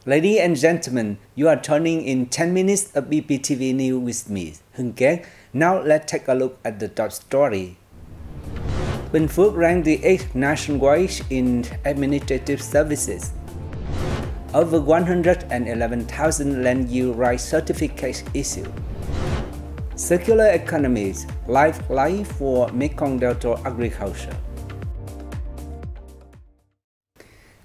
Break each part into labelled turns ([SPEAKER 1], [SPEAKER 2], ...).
[SPEAKER 1] Ladies and gentlemen, you are turning in 10 minutes of BPTV News with me, Hưng. Now let's take a look at the top story. Binh Phuoc ranked the 8th nationwide in administrative services. Over 111,000 land use right certificates issued. Circular economies, lifeline for Mekong Delta agriculture.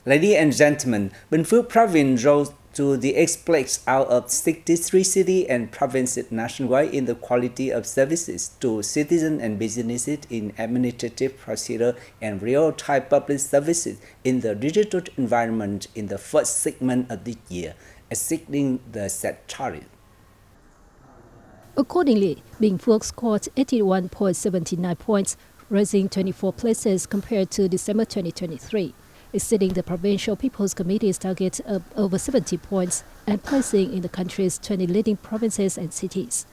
[SPEAKER 1] Ladies and gentlemen, Binh Phuoc province rose to the 8th place out of 63 cities and provinces nationwide in the quality of services to citizens and businesses in administrative procedure and real-time public services in the digital environment in the first segment of this year, exceeding the set target.
[SPEAKER 2] Accordingly, Binh Phuoc scored 81.79 points, rising 24 places compared to December 2023. Exceeding the Provincial People's Committee's target of over 70 points and placing in the country's 20 leading provinces and cities.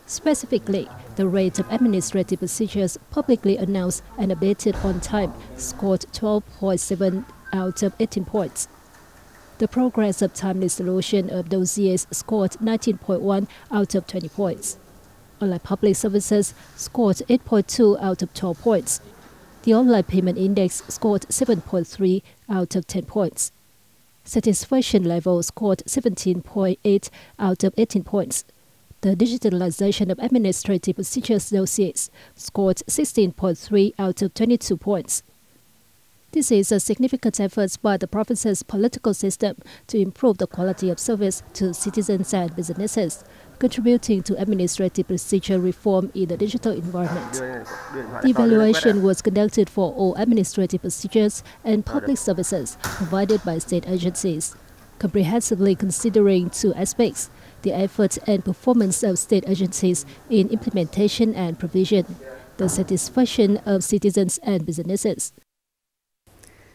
[SPEAKER 2] Specifically, the rate of administrative procedures publicly announced and abated on time scored 12.7 out of 18 points. The progress of timely solution of dossiers scored 19.1 out of 20 points. Online public services scored 8.2 out of 12 points. The online payment index scored 7.3 out of 10 points. Satisfaction level scored 17.8 out of 18 points. The digitalization of administrative procedures dossiers scored 16.3 out of 22 points. This is a significant effort by the province's political system to improve the quality of service to citizens and businesses, contributing to administrative procedure reform in the digital environment. The evaluation was conducted for all administrative procedures and public services provided by state agencies, comprehensively considering two aspects: the effort and performance of state agencies in implementation and provision, the satisfaction of citizens and businesses.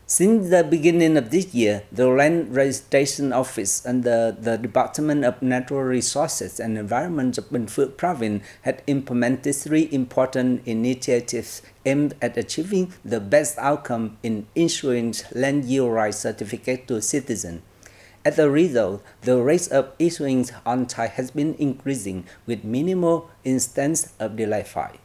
[SPEAKER 1] Since the beginning of this year, the Land Registration Office under the Department of Natural Resources and Environment of Binh Phuoc Province had implemented 3 important initiatives aimed at achieving the best outcome in issuing land use right certificate to citizens. As a result, the rate of issuing on time has been increasing with minimal instance of delay file.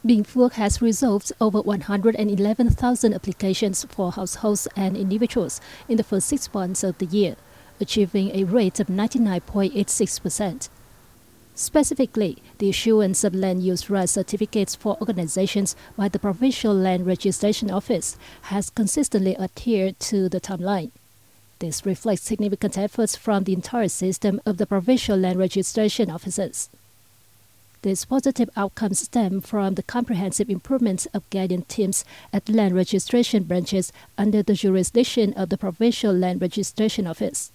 [SPEAKER 2] Binh Phuoc has resolved over 111,000 applications for households and individuals in the first 6 months of the year, achieving a rate of 99.86%. Specifically, the issuance of land use right certificates for organizations by the Provincial Land Registration Office has consistently adhered to the timeline. This reflects significant efforts from the entire system of the Provincial Land Registration Offices. These positive outcomes stem from the comprehensive improvement of guidance teams at land registration branches under the jurisdiction of the Provincial Land Registration Office.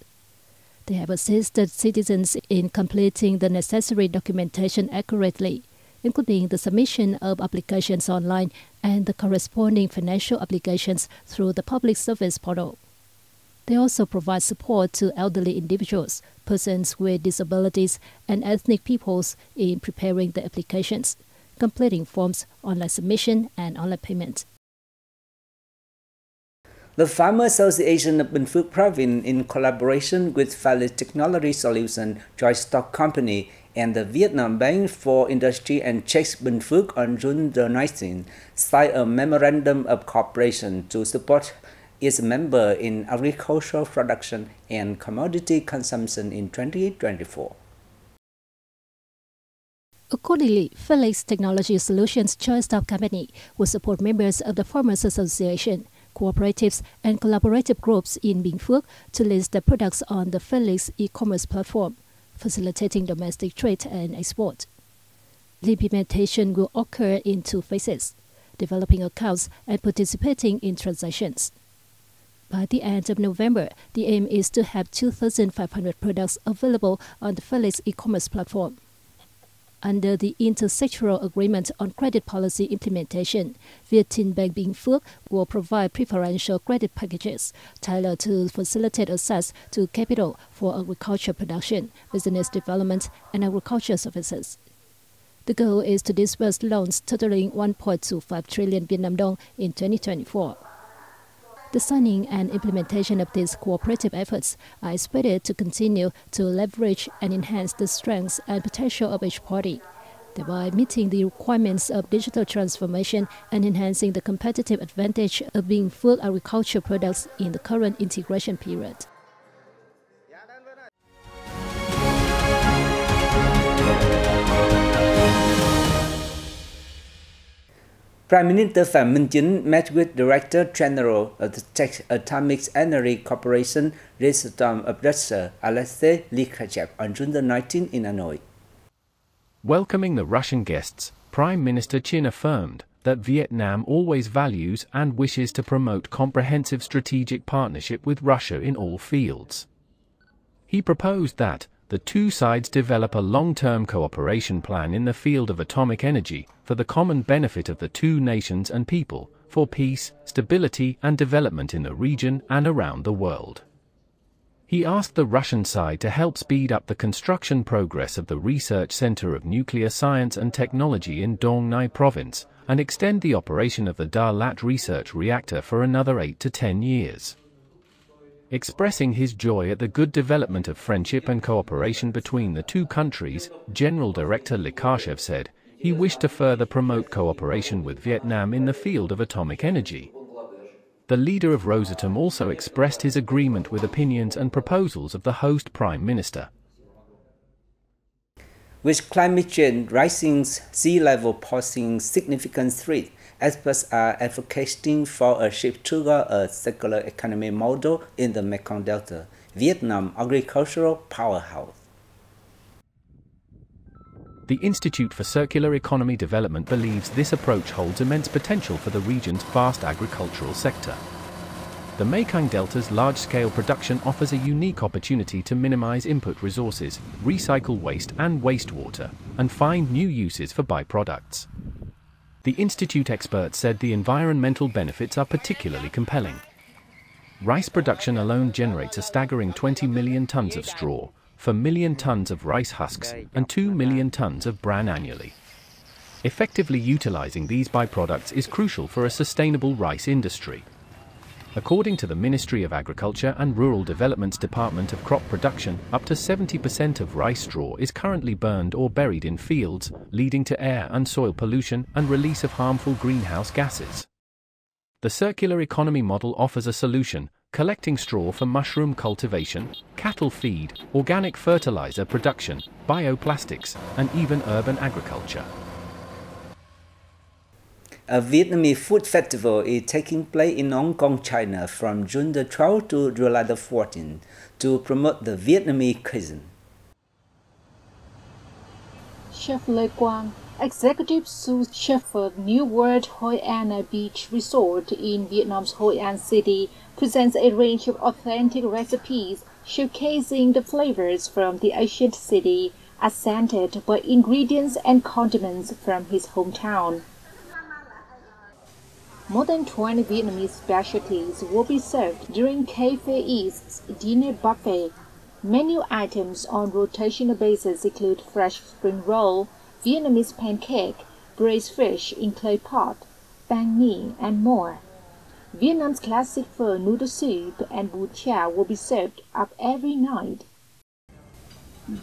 [SPEAKER 2] They have assisted citizens in completing the necessary documentation accurately, including the submission of applications online and the corresponding financial obligations through the public service portal. They also provide support to elderly individuals, persons with disabilities, and ethnic peoples in preparing the applications, completing forms, online submission, and online payment.
[SPEAKER 1] The Farmer Association of Binh Phuoc Province, in collaboration with Valley Technology Solutions Joint Stock Company and the Vietnam Bank for Industry and Checks Binh Phuoc on June the 19th, signed a memorandum of cooperation to support its member in agricultural production and commodity consumption in 2024.
[SPEAKER 2] Accordingly, Valley Technology Solutions Joint Stock Company will support members of the Farmers Association, cooperatives, and collaborative groups in Binh Phuoc to list their products on the Valley e-commerce platform, facilitating domestic trade and export. The implementation will occur in 2 phases: developing accounts and participating in transactions. By the end of November, the aim is to have 2,500 products available on the Valley e-commerce platform. Under the Intersectoral Agreement on Credit Policy Implementation, Vietinbank Binh Phuoc will provide preferential credit packages tailored to facilitate access to capital for agriculture production, business development, and agriculture services. The goal is to disburse loans totaling 1.25 trillion Vietnam dong in 2024. The signing and implementation of these cooperative efforts are expected to continue to leverage and enhance the strengths and potential of each party, thereby meeting the requirements of digital transformation and enhancing the competitive advantage of Binh Phuoc agriculture products in the current integration period.
[SPEAKER 1] Prime Minister Phạm Minh Chính met with Director General of the Atomic Energy Corporation, Rosatom of Russia, Alexei Likhachev, on June the 19th in Hanoi.
[SPEAKER 3] Welcoming the Russian guests, Prime Minister Chin affirmed that Vietnam always values and wishes to promote comprehensive strategic partnership with Russia in all fields. He proposed that the two sides develop a long-term cooperation plan in the field of atomic energy for the common benefit of the two nations and people, for peace, stability and development in the region and around the world. He asked the Russian side to help speed up the construction progress of the Research Center of Nuclear Science and Technology in Dong Nai Province and extend the operation of the Da Lat Research Reactor for another 8 to 10 years. Expressing his joy at the good development of friendship and cooperation between the two countries, General Director Likhachev said he wished to further promote cooperation with Vietnam in the field of atomic energy. The leader of Rosatom also expressed his agreement with opinions and proposals of the host Prime Minister.
[SPEAKER 1] With climate change, rising sea level posing significant threat, experts are advocating for a shift toward a circular economy model in the Mekong Delta, Vietnam's agricultural powerhouse.
[SPEAKER 3] The Institute for Circular Economy Development believes this approach holds immense potential for the region's vast agricultural sector. The Mekong Delta's large-scale production offers a unique opportunity to minimize input resources, recycle waste and wastewater, and find new uses for byproducts. The Institute experts said the environmental benefits are particularly compelling. Rice production alone generates a staggering 20 million tons of straw, 4 million tons of rice husks, and 2 million tons of bran annually. Effectively utilizing these byproducts is crucial for a sustainable rice industry. According to the Ministry of Agriculture and Rural Development's Department of Crop Production, up to 70% of rice straw is currently burned or buried in fields, leading to air and soil pollution and release of harmful greenhouse gases. The circular economy model offers a solution, collecting straw for mushroom cultivation, cattle feed, organic fertilizer production, bioplastics, and even urban agriculture.
[SPEAKER 1] A Vietnamese food festival is taking place in Hong Kong, China from June the 12th to July the 14th to promote the Vietnamese cuisine.
[SPEAKER 2] Chef Lê Quang, executive sous chef for New World Hoi An Beach Resort in Vietnam's Hoi An City, presents a range of authentic recipes showcasing the flavors from the ancient city, accented by ingredients and condiments from his hometown. More than 20 Vietnamese specialties will be served during Cafe East's dinner buffet. Menu items on rotational basis include fresh spring roll, Vietnamese pancake, braised fish in clay pot, banh mi, and more. Vietnam's classic pho noodle soup and bún chả will be served up every night.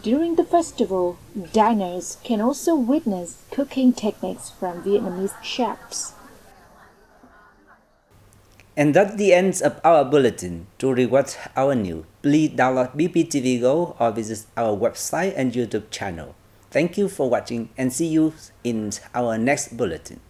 [SPEAKER 2] During the festival, diners can also witness cooking techniques from Vietnamese chefs.
[SPEAKER 1] And that's the end of our bulletin. To rewatch our news, please download BPTV Go or visit our website and YouTube channel. Thank you for watching and see you in our next bulletin.